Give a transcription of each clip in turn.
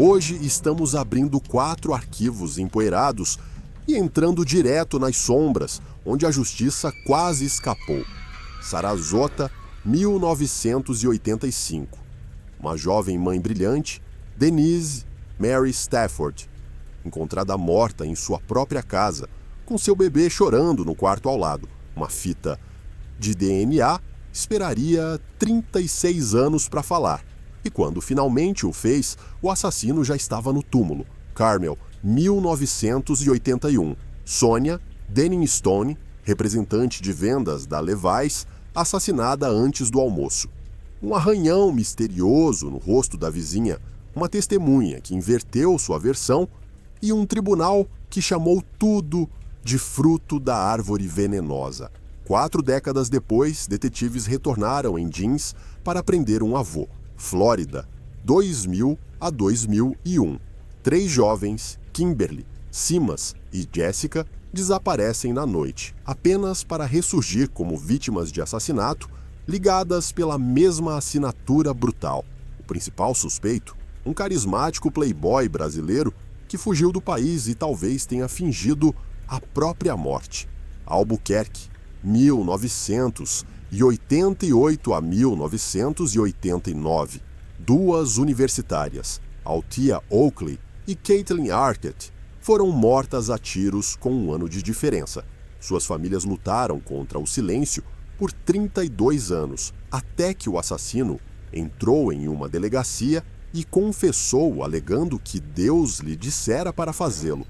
Hoje estamos abrindo 4 arquivos empoeirados e entrando direto nas sombras, onde a justiça quase escapou. Sarasota, 1985. Uma jovem mãe brilhante, Denise Mary Stafford, encontrada morta em sua própria casa, com seu bebê chorando no quarto ao lado. Uma fita de DNA esperaria 36 anos para falar. E quando finalmente o fez, o assassino já estava no túmulo. Carmel, 1981. Sonia Denning Stone, representante de vendas da Levi's, assassinada antes do almoço. Um arranhão misterioso no rosto da vizinha, uma testemunha que inverteu sua versão e um tribunal que chamou tudo de fruto da árvore venenosa. 4 décadas depois, detetives retornaram em Jeans para prender um avô. Flórida, 2000 a 2001. 3 jovens, Kimberly, Simas e Jessica, desaparecem na noite, apenas para ressurgir como vítimas de assassinato, ligadas pela mesma assinatura brutal. O principal suspeito, um carismático playboy brasileiro que fugiu do país e talvez tenha fingido a própria morte. Albuquerque, 1988 a 1989. 2 universitárias, Althea Oakley e Caitlin Arquette, foram mortas a tiros com 1 ano de diferença. Suas famílias lutaram contra o silêncio por 32 anos, até que o assassino entrou em uma delegacia e confessou, alegando que Deus lhe dissera para fazê-lo.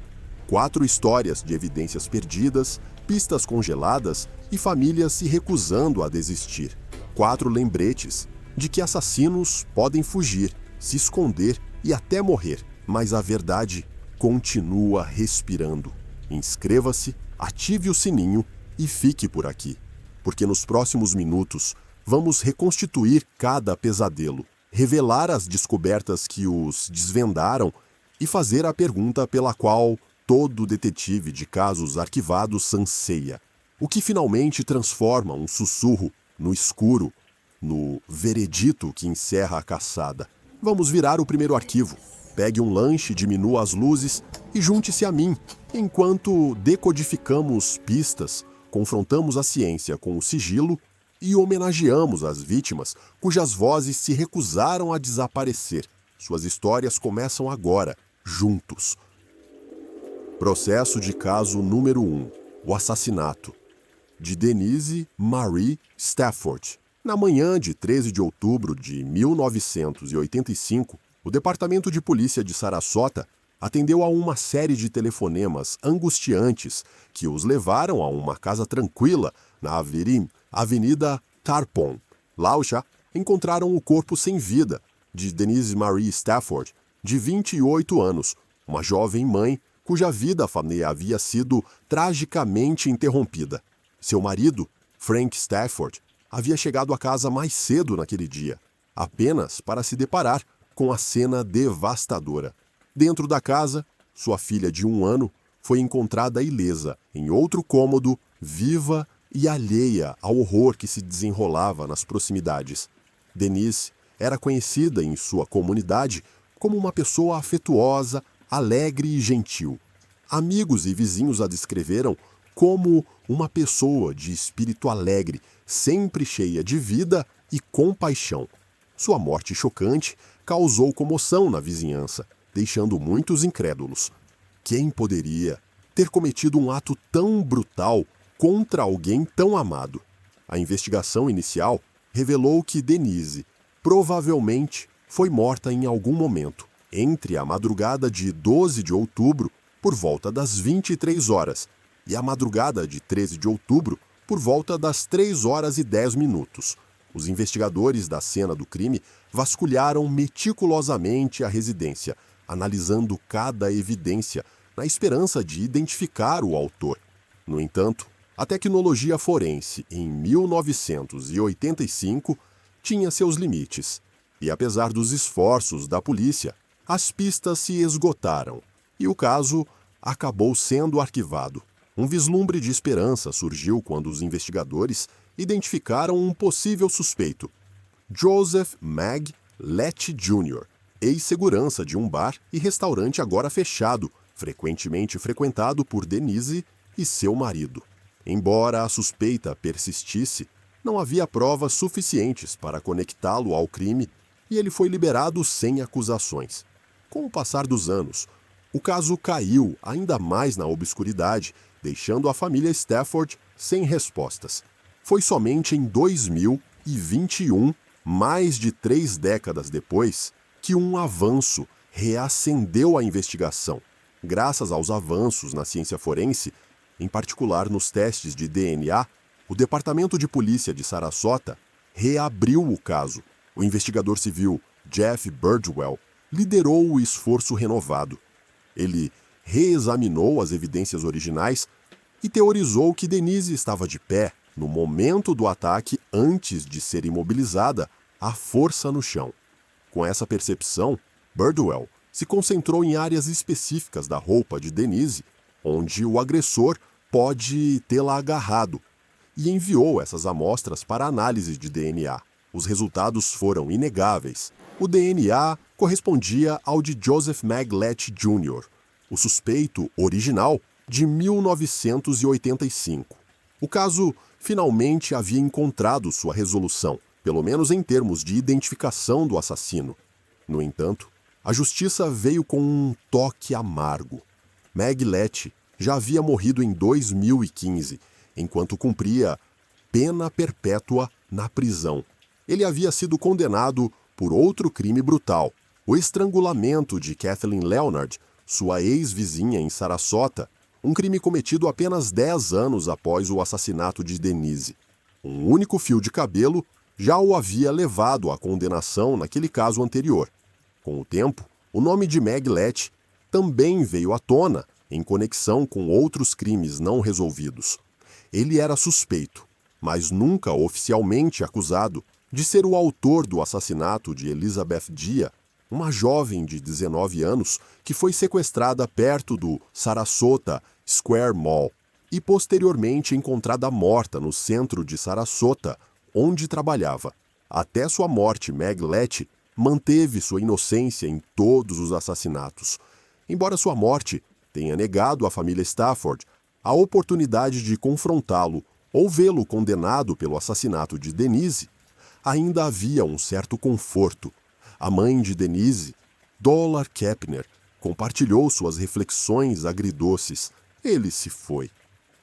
4 histórias de evidências perdidas, pistas congeladas e famílias se recusando a desistir. 4 lembretes de que assassinos podem fugir, se esconder e até morrer, mas a verdade continua respirando. Inscreva-se, ative o sininho e fique por aqui, porque nos próximos minutos vamos reconstituir cada pesadelo, revelar as descobertas que os desvendaram e fazer a pergunta pela qual todo detetive de casos arquivados anseia. O que finalmente transforma um sussurro no escuro, no veredito que encerra a caçada. Vamos virar o primeiro arquivo. Pegue um lanche, diminua as luzes e junte-se a mim, enquanto decodificamos pistas, confrontamos a ciência com o sigilo e homenageamos as vítimas cujas vozes se recusaram a desaparecer. Suas histórias começam agora, juntos. Processo de caso número 1. O assassinato de Denise Marie Stafford. Na manhã de 13 de outubro de 1985, o Departamento de Polícia de Sarasota atendeu a uma série de telefonemas angustiantes que os levaram a uma casa tranquila na Avenida Tarpon. Lá já encontraram o corpo sem vida de Denise Marie Stafford, de 28 anos, uma jovem mãe cuja vida família havia sido tragicamente interrompida. Seu marido, Frank Stafford, havia chegado à casa mais cedo naquele dia, apenas para se deparar com a cena devastadora. Dentro da casa, sua filha de 1 ano foi encontrada ilesa, em outro cômodo, viva e alheia ao horror que se desenrolava nas proximidades. Denise era conhecida em sua comunidade como uma pessoa afetuosa, alegre e gentil. Amigos e vizinhos a descreveram como uma pessoa de espírito alegre, sempre cheia de vida e compaixão. Sua morte chocante causou comoção na vizinhança, deixando muitos incrédulos. Quem poderia ter cometido um ato tão brutal contra alguém tão amado? A investigação inicial revelou que Denise provavelmente foi morta em algum momento, entre a madrugada de 12 de outubro, por volta das 23 horas, e a madrugada de 13 de outubro, por volta das 3 horas e 10 minutos. Os investigadores da cena do crime vasculharam meticulosamente a residência, analisando cada evidência, na esperança de identificar o autor. No entanto, a tecnologia forense, em 1985, tinha seus limites. E apesar dos esforços da polícia, as pistas se esgotaram e o caso acabou sendo arquivado. Um vislumbre de esperança surgiu quando os investigadores identificaram um possível suspeito, Joseph Mag Letch Jr., ex-segurança de um bar e restaurante agora fechado, frequentemente frequentado por Denise e seu marido. Embora a suspeita persistisse, não havia provas suficientes para conectá-lo ao crime e ele foi liberado sem acusações. Com o passar dos anos, o caso caiu ainda mais na obscuridade, deixando a família Stafford sem respostas. Foi somente em 2021, mais de 3 décadas depois, que um avanço reacendeu a investigação. Graças aos avanços na ciência forense, em particular nos testes de DNA, o Departamento de Polícia de Sarasota reabriu o caso. O investigador civil Jeff Birdwell liderou o esforço renovado. Ele reexaminou as evidências originais e teorizou que Denise estava de pé no momento do ataque antes de ser imobilizada à força no chão. Com essa percepção, Birdwell se concentrou em áreas específicas da roupa de Denise, onde o agressor pode tê-la agarrado, e enviou essas amostras para análise de DNA. Os resultados foram inegáveis. O DNA correspondia ao de Joseph Maglett Jr., o suspeito original de 1985. O caso finalmente havia encontrado sua resolução, pelo menos em termos de identificação do assassino. No entanto, a justiça veio com um toque amargo. Maglett já havia morrido em 2015, enquanto cumpria pena perpétua na prisão. Ele havia sido condenado por outro crime brutal, o estrangulamento de Kathleen Leonard, sua ex-vizinha em Sarasota, um crime cometido apenas 10 anos após o assassinato de Denise. Um único fio de cabelo já o havia levado à condenação naquele caso anterior. Com o tempo, o nome de Maglett também veio à tona em conexão com outros crimes não resolvidos. Ele era suspeito, mas nunca oficialmente acusado, de ser o autor do assassinato de Elizabeth Dia, uma jovem de 19 anos que foi sequestrada perto do Sarasota Square Mall e posteriormente encontrada morta no centro de Sarasota, onde trabalhava. Até sua morte, Maglett manteve sua inocência em todos os assassinatos. Embora sua morte tenha negado à família Stafford a oportunidade de confrontá-lo ou vê-lo condenado pelo assassinato de Denise, ainda havia um certo conforto. A mãe de Denise, Dollar Kepner, compartilhou suas reflexões agridoces. Ele se foi.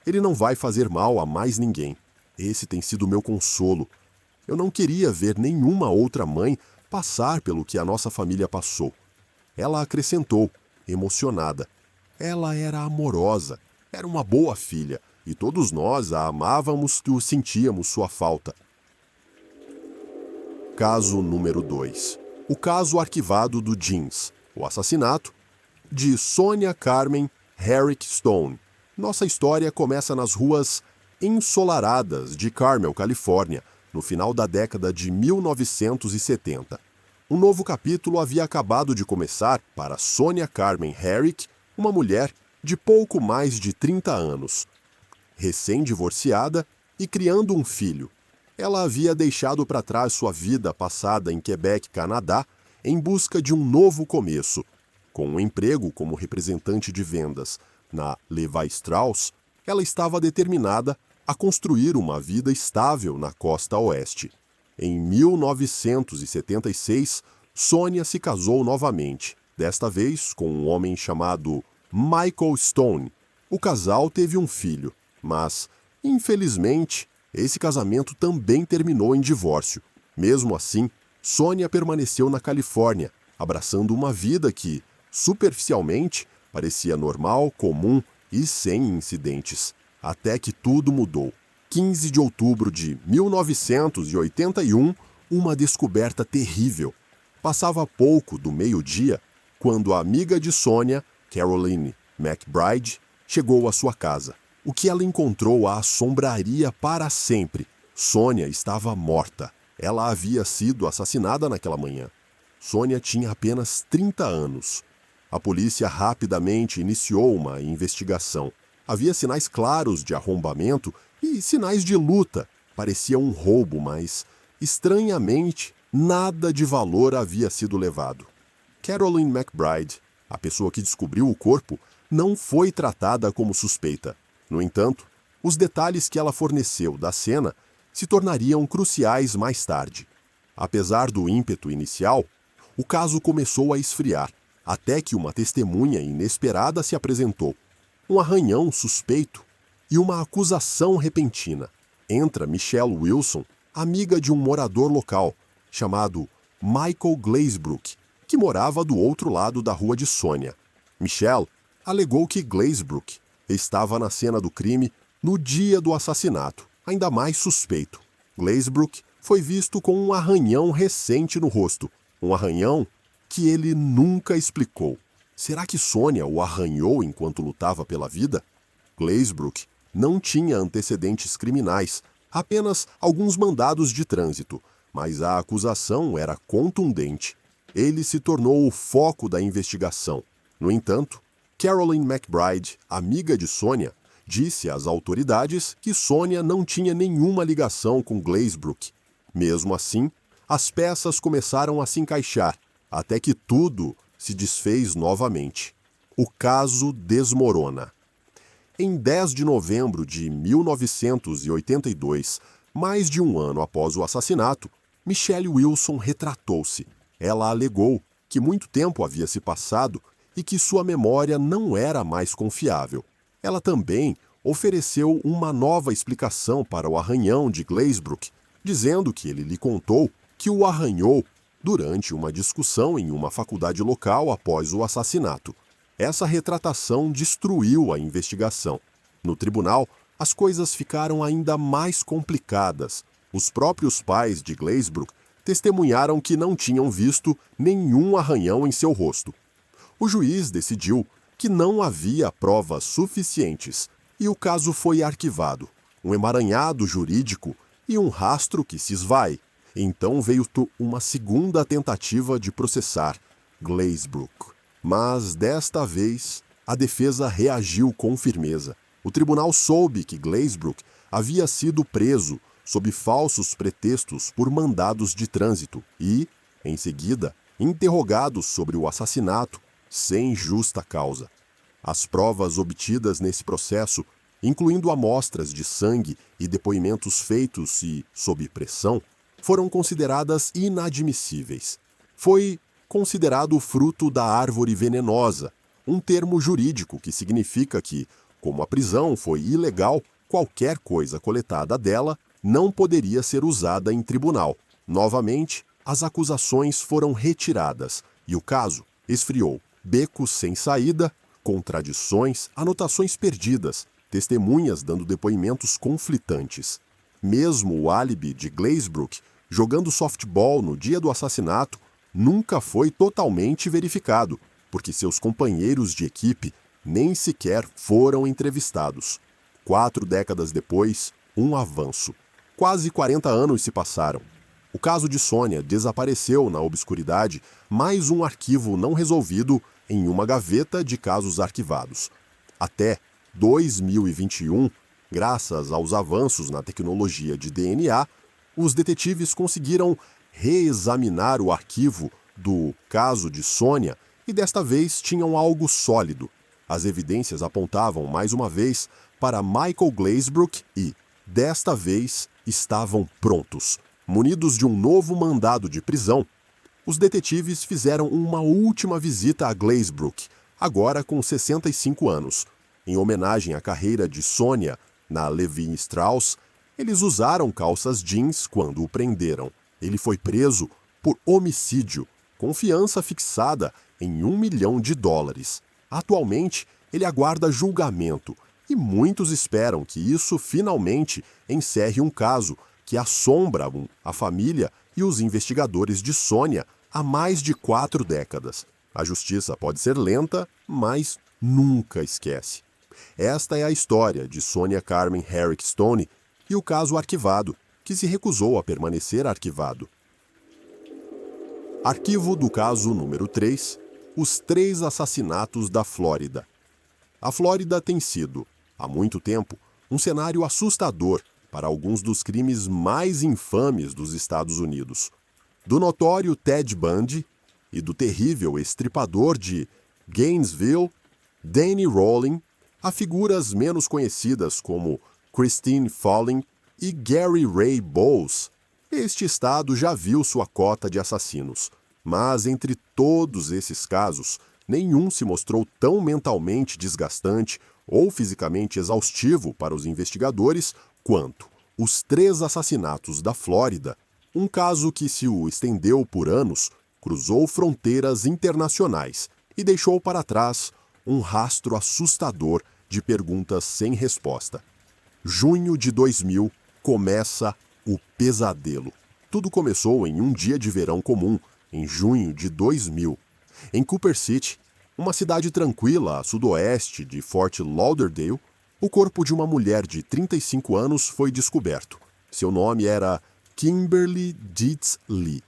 Ele não vai fazer mal a mais ninguém. Esse tem sido meu consolo. Eu não queria ver nenhuma outra mãe passar pelo que a nossa família passou. Ela acrescentou, emocionada. Ela era amorosa, era uma boa filha, e todos nós a amávamos e sentíamos sua falta. Caso número 2. O caso arquivado do Jeans, o assassinato de Sonia Carmen Herrick Stone. Nossa história começa nas ruas ensolaradas de Carmel, Califórnia, no final da década de 1970. Um novo capítulo havia acabado de começar para Sonia Carmen Herrick, uma mulher de pouco mais de 30 anos. Recém-divorciada e criando um filho, ela havia deixado para trás sua vida passada em Quebec, Canadá, em busca de um novo começo. Com um emprego como representante de vendas na Levi Strauss, ela estava determinada a construir uma vida estável na costa oeste. Em 1976, Sonia se casou novamente, desta vez com um homem chamado Michael Stone. O casal teve um filho, mas, infelizmente, esse casamento também terminou em divórcio. Mesmo assim, Sonia permaneceu na Califórnia, abraçando uma vida que, superficialmente, parecia normal, comum e sem incidentes. Até que tudo mudou. 15 de outubro de 1981, uma descoberta terrível. Passava pouco do meio-dia quando a amiga de Sonia, Caroline McBride, chegou à sua casa. O que ela encontrou a assombraria para sempre. Sonia estava morta. Ela havia sido assassinada naquela manhã. Sonia tinha apenas 30 anos. A polícia rapidamente iniciou uma investigação. Havia sinais claros de arrombamento e sinais de luta. Parecia um roubo, mas, estranhamente, nada de valor havia sido levado. Carolyn McBride, a pessoa que descobriu o corpo, não foi tratada como suspeita. No entanto, os detalhes que ela forneceu da cena se tornariam cruciais mais tarde. Apesar do ímpeto inicial, o caso começou a esfriar, até que uma testemunha inesperada se apresentou. Um arranhão suspeito e uma acusação repentina. Entra Michelle Wilson, amiga de um morador local, chamado Michael Glazebrook, que morava do outro lado da rua de Sonia. Michelle alegou que Glazebrook estava na cena do crime no dia do assassinato, ainda mais suspeito. Glazebrook foi visto com um arranhão recente no rosto, um arranhão que ele nunca explicou. Será que Sonia o arranhou enquanto lutava pela vida? Glazebrook não tinha antecedentes criminais, apenas alguns mandados de trânsito, mas a acusação era contundente. Ele se tornou o foco da investigação. No entanto, Carolyn McBride, amiga de Sonia, disse às autoridades que Sonia não tinha nenhuma ligação com Glazebrook. Mesmo assim, as peças começaram a se encaixar, até que tudo se desfez novamente. O caso desmorona. Em 10 de novembro de 1982, mais de um ano após o assassinato, Michelle Wilson retratou-se. Ela alegou que muito tempo havia se passado e que sua memória não era mais confiável. Ela também ofereceu uma nova explicação para o arranhão de Glazebrook, dizendo que ele lhe contou que o arranhou durante uma discussão em uma faculdade local após o assassinato. Essa retratação destruiu a investigação. No tribunal, as coisas ficaram ainda mais complicadas. Os próprios pais de Glazebrook testemunharam que não tinham visto nenhum arranhão em seu rosto. O juiz decidiu que não havia provas suficientes e o caso foi arquivado. Um emaranhado jurídico e um rastro que se esvai. Então veio uma segunda tentativa de processar Glazebrook. Mas, desta vez, a defesa reagiu com firmeza. O tribunal soube que Glazebrook havia sido preso sob falsos pretextos por mandados de trânsito e, em seguida, interrogado sobre o assassinato sem justa causa. As provas obtidas nesse processo, incluindo amostras de sangue e depoimentos feitos e sob pressão, foram consideradas inadmissíveis. Foi considerado fruto da árvore venenosa, um termo jurídico que significa que, como a prisão foi ilegal, qualquer coisa coletada dela não poderia ser usada em tribunal. Novamente, as acusações foram retiradas e o caso esfriou. Becos sem saída, contradições, anotações perdidas, testemunhas dando depoimentos conflitantes. Mesmo o álibi de Glazebrook jogando softball no dia do assassinato nunca foi totalmente verificado, porque seus companheiros de equipe nem sequer foram entrevistados. 4 décadas depois, um avanço. Quase 40 anos se passaram. O caso de Sonia desapareceu na obscuridade, mais um arquivo não resolvido em uma gaveta de casos arquivados. Até 2021, graças aos avanços na tecnologia de DNA, os detetives conseguiram reexaminar o arquivo do caso de Sonia e desta vez tinham algo sólido. As evidências apontavam mais uma vez para Michael Glazebrook e, desta vez, estavam prontos. Munidos de um novo mandado de prisão, os detetives fizeram uma última visita a Glazebrook, agora com 65 anos. Em homenagem à carreira de Sonia na Levi Strauss, eles usaram calças jeans quando o prenderam. Ele foi preso por homicídio, com fiança fixada em $1 milhão. Atualmente, ele aguarda julgamento e muitos esperam que isso finalmente encerre um caso que assombra a família e os investigadores de Sonia há mais de 4 décadas. A justiça pode ser lenta, mas nunca esquece. Esta é a história de Sonia Carmen Herrick Stone e o caso arquivado, que se recusou a permanecer arquivado. Arquivo do caso número 3, os 3 assassinatos da Flórida. A Flórida tem sido, há muito tempo, um cenário assustador para alguns dos crimes mais infames dos Estados Unidos. Do notório Ted Bundy, e do terrível estripador de Gainesville, Danny Rolling, a figuras menos conhecidas como Christine Falling e Gary Ray Bowles. Este estado já viu sua cota de assassinos, mas entre todos esses casos, nenhum se mostrou tão mentalmente desgastante ou fisicamente exaustivo para os investigadores quanto os 3 assassinatos da Flórida, um caso que se o estendeu por anos, cruzou fronteiras internacionais e deixou para trás um rastro assustador de perguntas sem resposta. Junho de 2000 começa o pesadelo. Tudo começou em um dia de verão comum, em junho de 2000. Em Cooper City, uma cidade tranquila a sudoeste de Fort Lauderdale, o corpo de uma mulher de 35 anos foi descoberto. Seu nome era Kimberly Dietz Lee.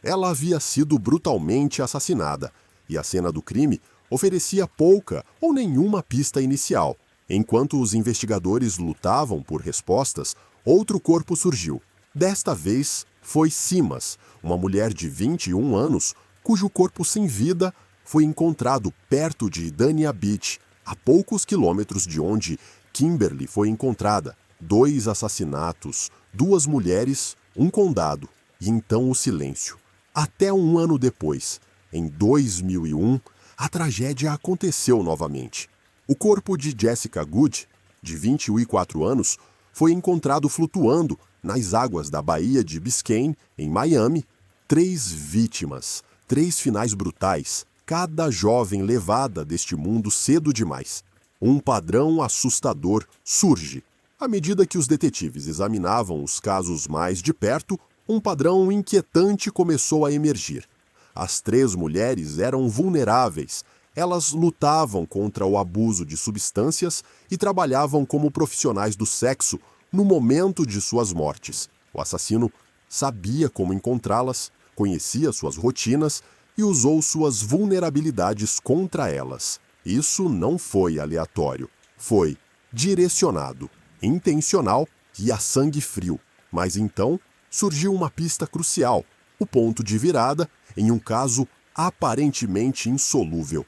Ela havia sido brutalmente assassinada, e a cena do crime oferecia pouca ou nenhuma pista inicial. Enquanto os investigadores lutavam por respostas, outro corpo surgiu. Desta vez foi Simas, uma mulher de 21 anos, cujo corpo sem vida foi encontrado perto de Dania Beach, a poucos quilômetros de onde Kimberly foi encontrada. 2 assassinatos, 2 mulheres, um condado, e então o silêncio. Até um ano depois, em 2001, a tragédia aconteceu novamente. O corpo de Jessica Good, de 24 anos, foi encontrado flutuando nas águas da Baía de Biscayne, em Miami. 3 vítimas, 3 finais brutais, cada jovem levada deste mundo cedo demais. Um padrão assustador surge. À medida que os detetives examinavam os casos mais de perto, um padrão inquietante começou a emergir. As 3 mulheres eram vulneráveis. Elas lutavam contra o abuso de substâncias e trabalhavam como profissionais do sexo no momento de suas mortes. O assassino sabia como encontrá-las, conhecia suas rotinas e usou suas vulnerabilidades contra elas. Isso não foi aleatório. Foi direcionado, intencional e a sangue frio. Mas então surgiu uma pista crucial, o ponto de virada em um caso aparentemente insolúvel.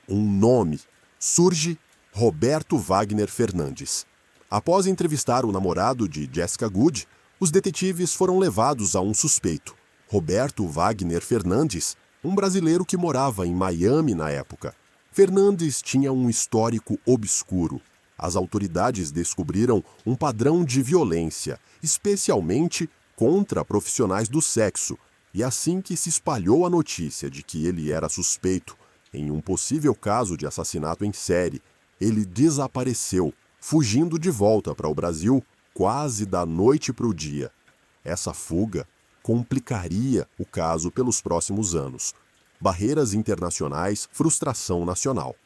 Um nome. Surge Roberto Wagner Fernandes. Após entrevistar o namorado de Jessica Good, os detetives foram levados a um suspeito, Roberto Wagner Fernandes, um brasileiro que morava em Miami na época. Fernandes tinha um histórico obscuro. As autoridades descobriram um padrão de violência, especialmente contra profissionais do sexo, e assim que se espalhou a notícia de que ele era suspeito em um possível caso de assassinato em série, ele desapareceu, fugindo de volta para o Brasil quase da noite para o dia. Essa fuga complicaria o caso pelos próximos anos. Barreiras internacionais, frustração nacional.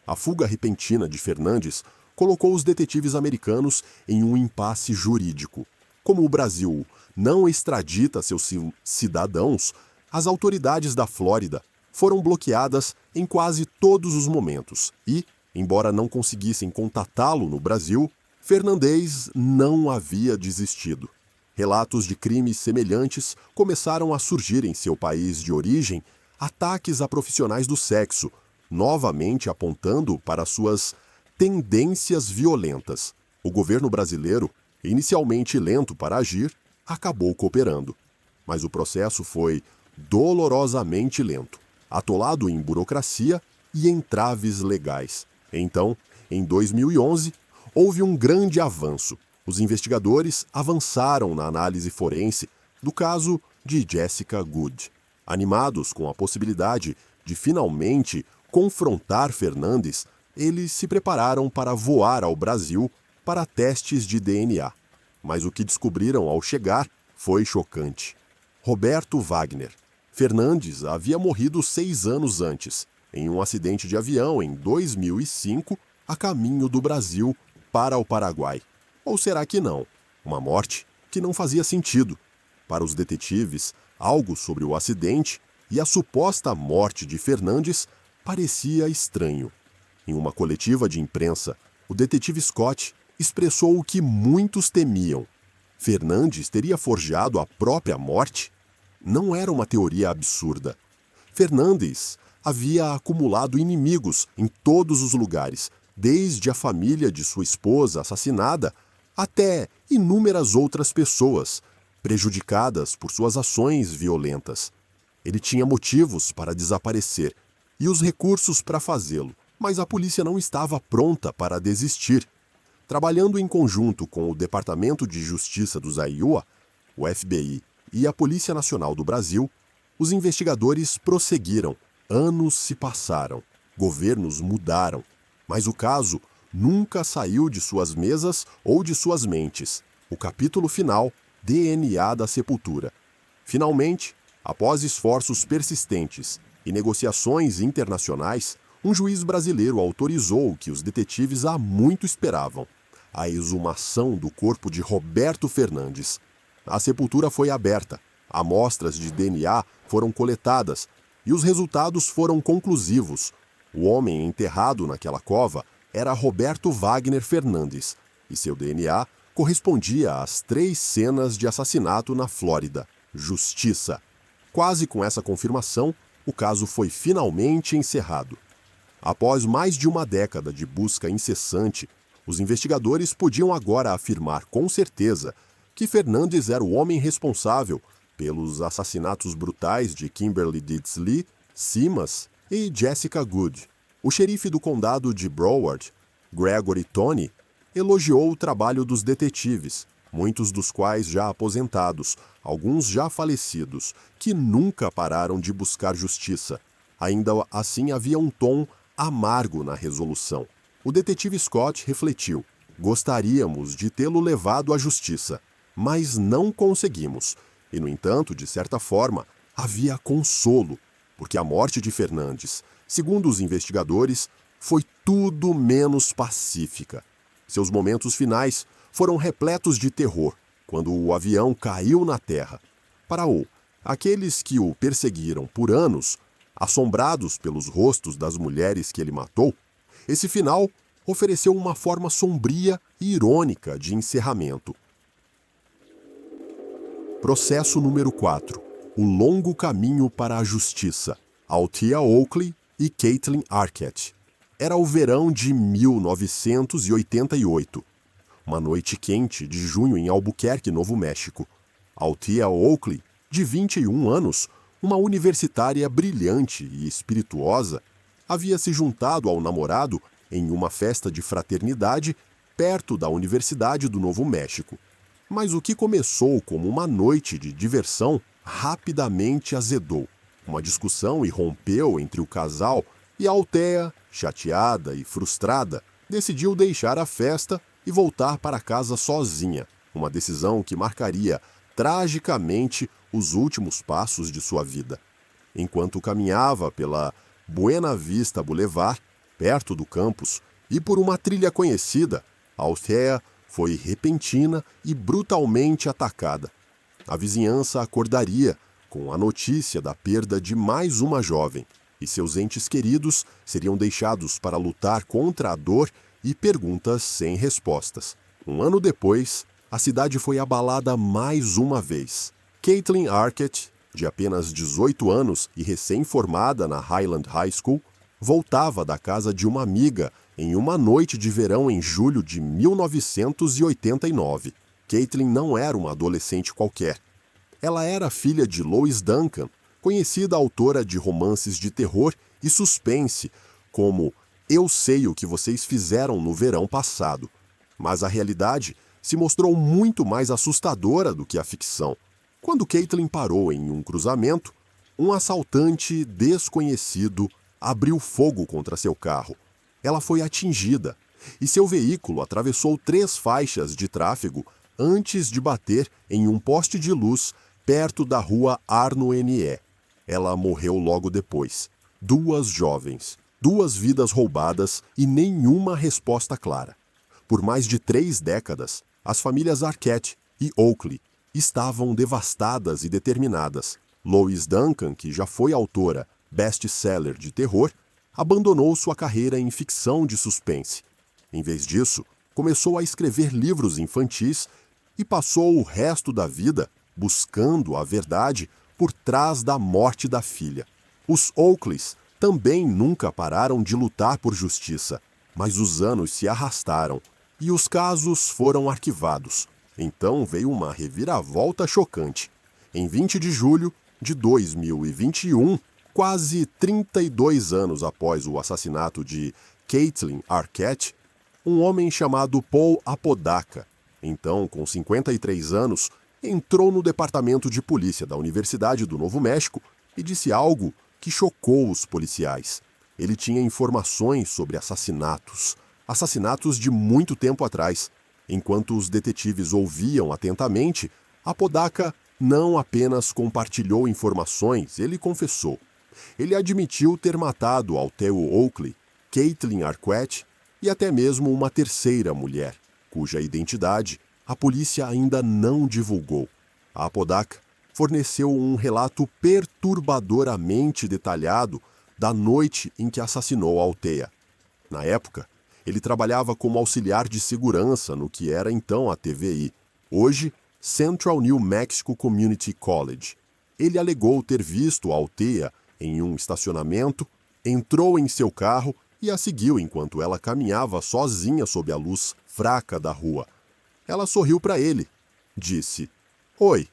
A fuga repentina de Fernandes colocou os detetives americanos em um impasse jurídico. Como o Brasil não extradita seus cidadãos, as autoridades da Flórida foram bloqueadas em quase todos os momentos e, embora não conseguissem contatá-lo no Brasil, Fernandes não havia desistido. Relatos de crimes semelhantes começaram a surgir em seu país de origem, ataques a profissionais do sexo, novamente apontando para suas tendências violentas. O governo brasileiro, inicialmente lento para agir, acabou cooperando. Mas o processo foi dolorosamente lento, atolado em burocracia e entraves legais. Então, em 2011, houve um grande avanço. Os investigadores avançaram na análise forense do caso de Jessica Good. Animados com a possibilidade de finalmente confrontar Fernandes, eles se prepararam para voar ao Brasil para testes de DNA. Mas o que descobriram ao chegar foi chocante. Roberto Wagner. Fernandes havia morrido 6 anos antes, em um acidente de avião em 2005, a caminho do Brasil para o Paraguai. Ou será que não? Uma morte que não fazia sentido. Para os detetives, algo sobre o acidente e a suposta morte de Fernandes parecia estranho. Em uma coletiva de imprensa, o detetive Scott expressou o que muitos temiam. Fernandes teria forjado a própria morte? Não era uma teoria absurda. Fernandes havia acumulado inimigos em todos os lugares, desde a família de sua esposa assassinada até inúmeras outras pessoas, prejudicadas por suas ações violentas. Ele tinha motivos para desaparecer e os recursos para fazê-lo, mas a polícia não estava pronta para desistir. Trabalhando em conjunto com o Departamento de Justiça dos Iowa, o FBI e a Polícia Nacional do Brasil, os investigadores prosseguiram. Anos se passaram, governos mudaram, mas o caso nunca saiu de suas mesas ou de suas mentes. O capítulo final, DNA da sepultura. Finalmente, após esforços persistentes e negociações internacionais, um juiz brasileiro autorizou o que os detetives há muito esperavam: a exumação do corpo de Roberto Fernandes. A sepultura foi aberta, amostras de DNA foram coletadas e os resultados foram conclusivos. O homem enterrado naquela cova era Roberto Wagner Fernandes e seu DNA correspondia às 3 cenas de assassinato na Flórida. Justiça. Quase com essa confirmação, o caso foi finalmente encerrado. Após mais de uma década de busca incessante, os investigadores podiam agora afirmar com certeza que Fernandes era o homem responsável pelos assassinatos brutais de Kimberly Dixley, Simas e Jessica Good. O xerife do condado de Broward, Gregory Tony, elogiou o trabalho dos detetives, muitos dos quais já aposentados, alguns já falecidos, que nunca pararam de buscar justiça. Ainda assim havia um tom amargo na resolução. O detetive Scott refletiu: gostaríamos de tê-lo levado à justiça, mas não conseguimos. E, no entanto, de certa forma, havia consolo, porque a morte de Fernandes, segundo os investigadores, foi tudo menos pacífica. Seus momentos finais foram repletos de terror, quando o avião caiu na terra. Para aqueles que o perseguiram por anos, assombrados pelos rostos das mulheres que ele matou, esse final ofereceu uma forma sombria e irônica de encerramento. Processo número 4. O longo caminho para a justiça. Althea Oakley e Caitlin Arquette. Era o verão de 1988. Uma noite quente de junho em Albuquerque, Novo México. Althea Oakley, de 21 anos, uma universitária brilhante e espirituosa, havia se juntado ao namorado em uma festa de fraternidade perto da Universidade do Novo México. Mas o que começou como uma noite de diversão rapidamente azedou. Uma discussão irrompeu entre o casal e Althea, chateada e frustrada, decidiu deixar a festa e voltar para casa sozinha, uma decisão que marcaria tragicamente os últimos passos de sua vida. Enquanto caminhava pela Buena Vista Boulevard, perto do campus, e por uma trilha conhecida, Althea foi repentina e brutalmente atacada. A vizinhança acordaria com a notícia da perda de mais uma jovem, e seus entes queridos seriam deixados para lutar contra a dor e perguntas sem respostas. Um ano depois, a cidade foi abalada mais uma vez. Caitlin Arquette, de apenas 18 anos e recém-formada na Highland High School, voltava da casa de uma amiga em uma noite de verão em julho de 1989. Caitlin não era uma adolescente qualquer. Ela era filha de Lois Duncan, conhecida autora de romances de terror e suspense, como Eu Sei o que Vocês Fizeram no Verão Passado. Mas a realidade se mostrou muito mais assustadora do que a ficção. Quando Caitlin parou em um cruzamento, um assaltante desconhecido abriu fogo contra seu carro. Ela foi atingida e seu veículo atravessou 3 faixas de tráfego antes de bater em um poste de luz perto da rua Arno N.E. Ela morreu logo depois. 2 jovens, 2 vidas roubadas e nenhuma resposta clara. Por mais de 3 décadas, as famílias Arquette e Oakley estavam devastadas e determinadas. Lois Duncan, que já foi autora best-seller de terror, abandonou sua carreira em ficção de suspense. Em vez disso, começou a escrever livros infantis e passou o resto da vida buscando a verdade por trás da morte da filha. Os Oakleys também nunca pararam de lutar por justiça, mas os anos se arrastaram e os casos foram arquivados. Então veio uma reviravolta chocante. Em 20 de julho de 2021, quase 32 anos após o assassinato de Caitlin Arquette, um homem chamado Paul Apodaca, então com 53 anos, entrou no departamento de polícia da Universidade do Novo México e disse algo que chocou os policiais. Ele tinha informações sobre assassinatos de muito tempo atrás. Enquanto os detetives ouviam atentamente, Apodaca não apenas compartilhou informações, ele confessou. Ele admitiu ter matado Alteo Oakley, Caitlin Arquette e até mesmo uma terceira mulher, cuja identidade a polícia ainda não divulgou. A Apodaca forneceu um relato perturbadoramente detalhado da noite em que assassinou Althea. Na época, ele trabalhava como auxiliar de segurança no que era então a TVI, hoje Central New Mexico Community College. Ele alegou ter visto Althea em um estacionamento, entrou em seu carro e a seguiu enquanto ela caminhava sozinha sob a luz fraca da rua. Ela sorriu para ele. Disse: "Oi",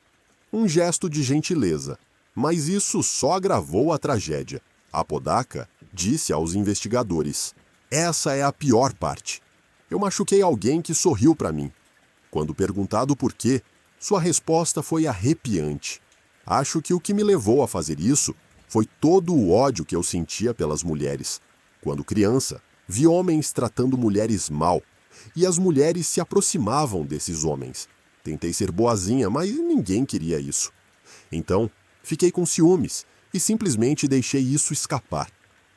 um gesto de gentileza, mas isso só agravou a tragédia. Apodaca disse aos investigadores: "Essa é a pior parte. Eu machuquei alguém que sorriu para mim." Quando perguntado por quê, sua resposta foi arrepiante. "Acho que o que me levou a fazer isso foi todo o ódio que eu sentia pelas mulheres. Quando criança, vi homens tratando mulheres mal, e as mulheres se aproximavam desses homens. Tentei ser boazinha, mas ninguém queria isso. Então, fiquei com ciúmes e simplesmente deixei isso escapar.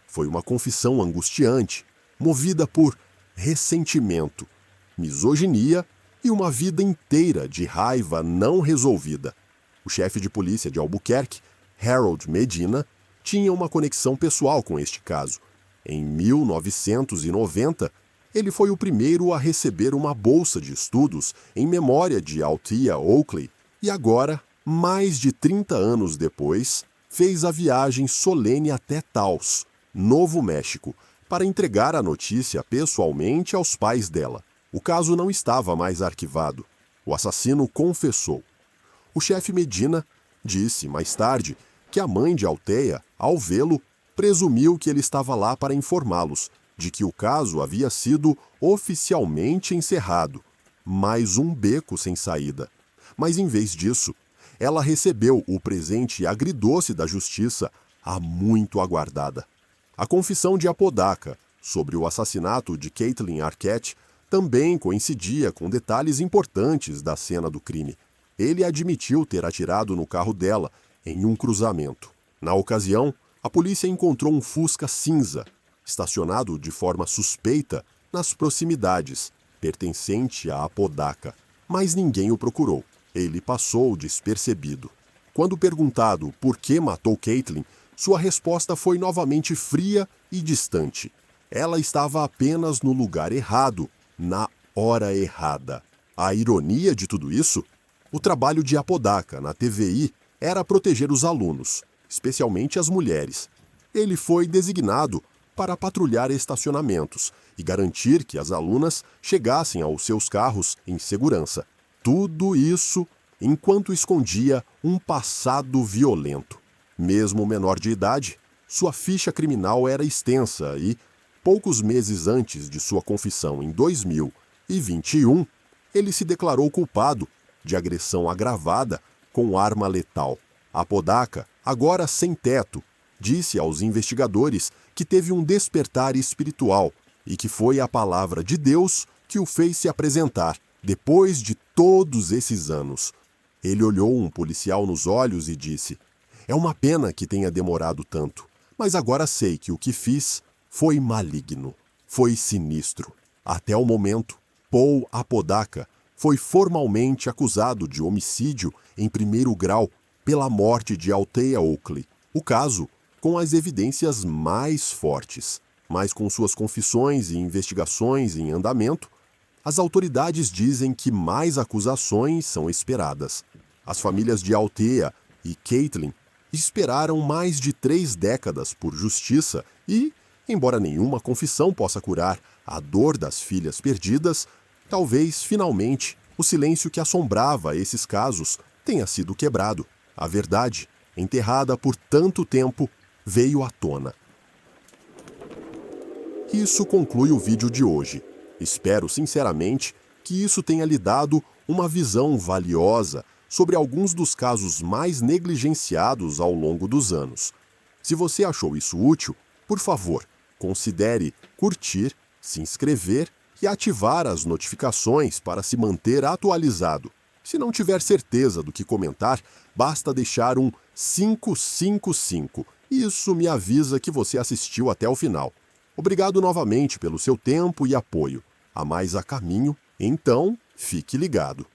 Foi uma confissão angustiante, movida por ressentimento, misoginia e uma vida inteira de raiva não resolvida." O chefe de polícia de Albuquerque, Harold Medina, tinha uma conexão pessoal com este caso. Em 1990, ele foi o primeiro a receber uma bolsa de estudos em memória de Althea Oakley e agora, mais de 30 anos depois, fez a viagem solene até Taos, Novo México, para entregar a notícia pessoalmente aos pais dela. O caso não estava mais arquivado. O assassino confessou. O chefe Medina disse, mais tarde, que a mãe de Althea, ao vê-lo, presumiu que ele estava lá para informá-los de que o caso havia sido oficialmente encerrado. Mais um beco sem saída. Mas, em vez disso, ela recebeu o presente agridoce da justiça, há muito aguardada. A confissão de Apodaca sobre o assassinato de Caitlin Arquette também coincidia com detalhes importantes da cena do crime. Ele admitiu ter atirado no carro dela em um cruzamento. Na ocasião, a polícia encontrou um Fusca cinza, estacionado de forma suspeita nas proximidades, pertencente a Apodaca, mas ninguém o procurou. Ele passou despercebido. Quando perguntado por que matou Caitlin, sua resposta foi novamente fria e distante. Ela estava apenas no lugar errado, na hora errada. A ironia de tudo isso? O trabalho de Apodaca na TVI era proteger os alunos, especialmente as mulheres. Ele foi designado para patrulhar estacionamentos e garantir que as alunas chegassem aos seus carros em segurança. Tudo isso enquanto escondia um passado violento. Mesmo menor de idade, sua ficha criminal era extensa e, poucos meses antes de sua confissão em 2021, ele se declarou culpado de agressão agravada com arma letal. Apodaca, agora sem teto, disse aos investigadores que teve um despertar espiritual e que foi a palavra de Deus que o fez se apresentar depois de todos esses anos. Ele olhou um policial nos olhos e disse: "É uma pena que tenha demorado tanto, mas agora sei que o que fiz foi maligno, foi sinistro." Até o momento, Paul Apodaca foi formalmente acusado de homicídio em primeiro grau pela morte de Althea Oakley. O caso com as evidências mais fortes, mas com suas confissões e investigações em andamento, as autoridades dizem que mais acusações são esperadas. As famílias de Althea e Caitlin esperaram mais de 3 décadas por justiça e, embora nenhuma confissão possa curar a dor das filhas perdidas, talvez, finalmente, o silêncio que assombrava esses casos tenha sido quebrado. A verdade, enterrada por tanto tempo, veio à tona. Isso conclui o vídeo de hoje. Espero sinceramente que isso tenha lhe dado uma visão valiosa sobre alguns dos casos mais negligenciados ao longo dos anos. Se você achou isso útil, por favor, considere curtir, se inscrever e ativar as notificações para se manter atualizado. Se não tiver certeza do que comentar, basta deixar um 555. Isso me avisa que você assistiu até o final. Obrigado novamente pelo seu tempo e apoio. Há mais a caminho, então fique ligado.